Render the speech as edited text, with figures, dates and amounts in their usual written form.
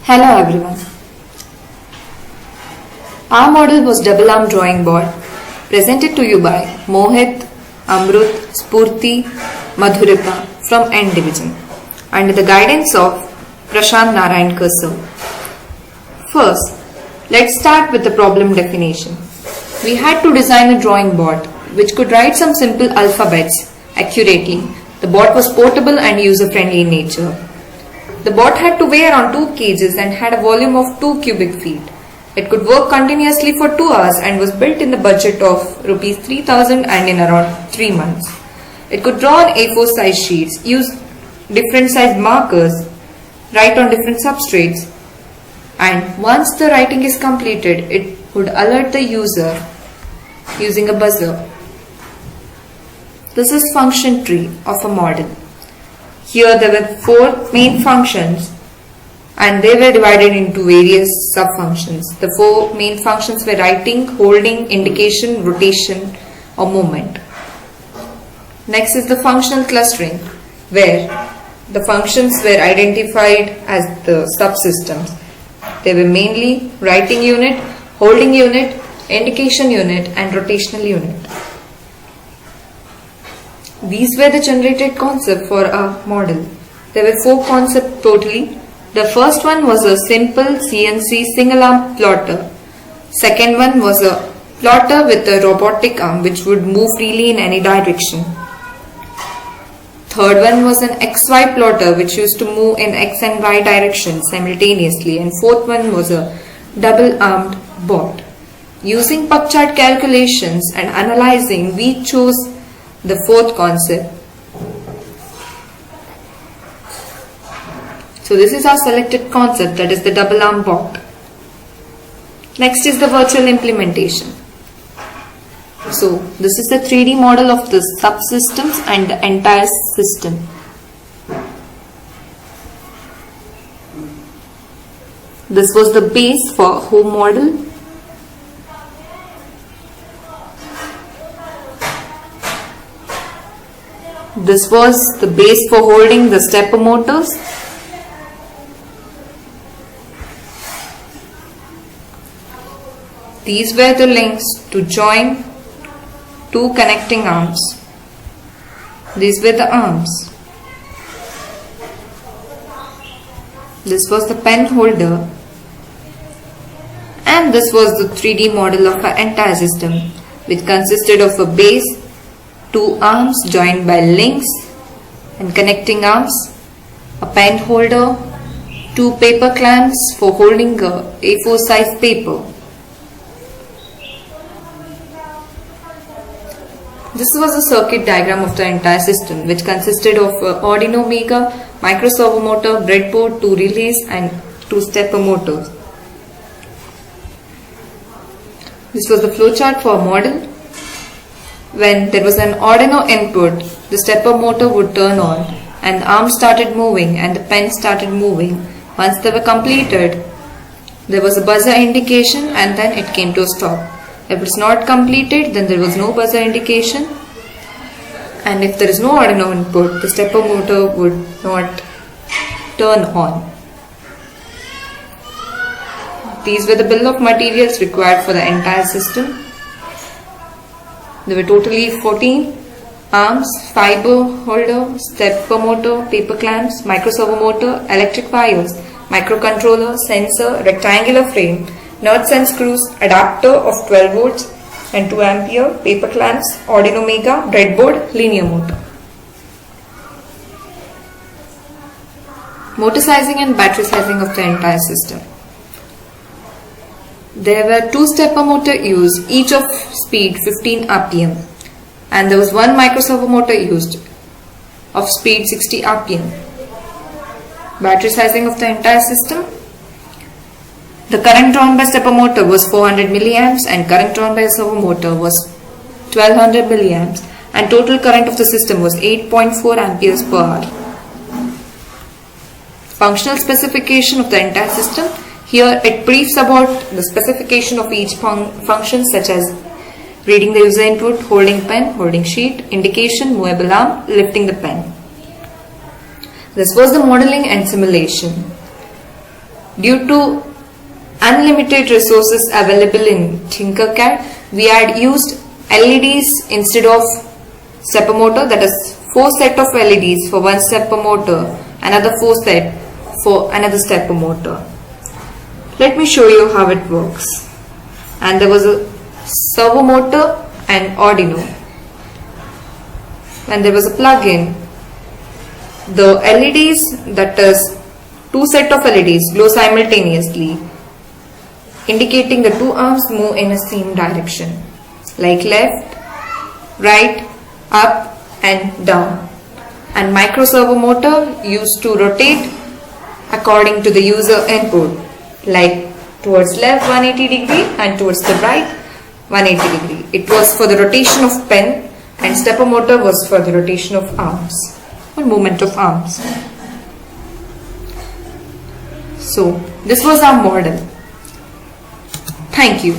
Hello everyone. Our model was double arm drawing board presented to you by Mohit, Amrut, Spurti, Madhurika from N Division under the guidance of Prashant Narayan Kasur. First, let's start with the problem definition. We had to design a drawing board which could write some simple alphabets accurately. The board was portable and user-friendly in nature. The board had to weigh around 2 kgs and had a volume of 2 cubic feet. It could work continuously for 2 hours and was built in the budget of Rs 3000 and in around 3 months. It could draw on A4 size sheets, use different size markers, write on different substrates, and once the writing is completed, it would alert the user using a buzzer. This is function tree of a model. Here there were 4 main functions and they were divided into various sub-functions. The 4 main functions were writing, holding, indication, rotation or movement. Next is the functional clustering, where the functions were identified as the subsystems. They were mainly writing unit, holding unit, indication unit and rotational unit. These were the generated concepts for our model. There were 4 concepts totally. The first one was a simple CNC single arm plotter. Second one was a plotter with a robotic arm which would move freely in any direction. Third one was an XY plotter which used to move in X and Y direction simultaneously. And fourth one was a double armed board. Using pug chart calculations and analyzing, we chose the fourth concept. So this is our selected concept, that is the double arm board. Next is the virtual implementation. So this is the 3D model of the subsystems and the entire system. This was the base for home model. This was the base for holding the stepper motors. These were the links to join 2 connecting arms. These were the arms. This was the pen holder. And this was the 3D model of our entire system, which consisted of a base, 2 arms joined by links and connecting arms, a pen holder, 2 paper clamps for holding a A4 size paper. This was a circuit diagram of the entire system, which consisted of Arduino Mega, micro servo motor, breadboard, 2 relays and 2 stepper motors. This was the flowchart for a model. When there was an Arduino input, the stepper motor would turn on and the arm started moving and the pen started moving. Once they were completed, there was a buzzer indication and then it came to a stop. If it is not completed, then there was no buzzer indication, and if there is no Arduino input, the stepper motor would not turn on. These were the bill of materials required for the entire system. There were totally 14 arms, fiber holder, stepper motor, paper clamps, micro servo motor, electric wires, microcontroller, sensor, rectangular frame, nuts and screws, adapter of 12 volts and 2 ampere, paper clamps, Arduino Mega, breadboard, linear motor. Motor sizing and battery sizing of the entire system. There were 2 stepper motor used, each of speed 15 rpm, and there was 1 micro servo motor used of speed 60 rpm. Battery sizing of the entire system. The current drawn by stepper motor was 400 milliamps and current drawn by servo motor was 1200 milliamps, and total current of the system was 8.4 amperes per hour. Functional specification of the entire system. Here it briefs about the specification of each function, such as reading the user input, holding pen, holding sheet, indication, movable arm, lifting the pen. This was the modeling and simulation. Due to unlimited resources available in Tinkercad, we had used LEDs instead of stepper motor, that is 4 set of LEDs for one stepper motor, another 4 set for another stepper motor. Let me show you how it works. And there was a servo motor and Arduino. And there was a plug-in. The LEDs, that is 2 set of LEDs, glow simultaneously, indicating the 2 arms move in the same direction, like left, right, up and down. And micro servo motor used to rotate according to the user input, like towards left 180 degree and towards the right 180 degree. It was for the rotation of pen, and stepper motor was for the rotation of arms or movement of arms. So this was our model. Thank you.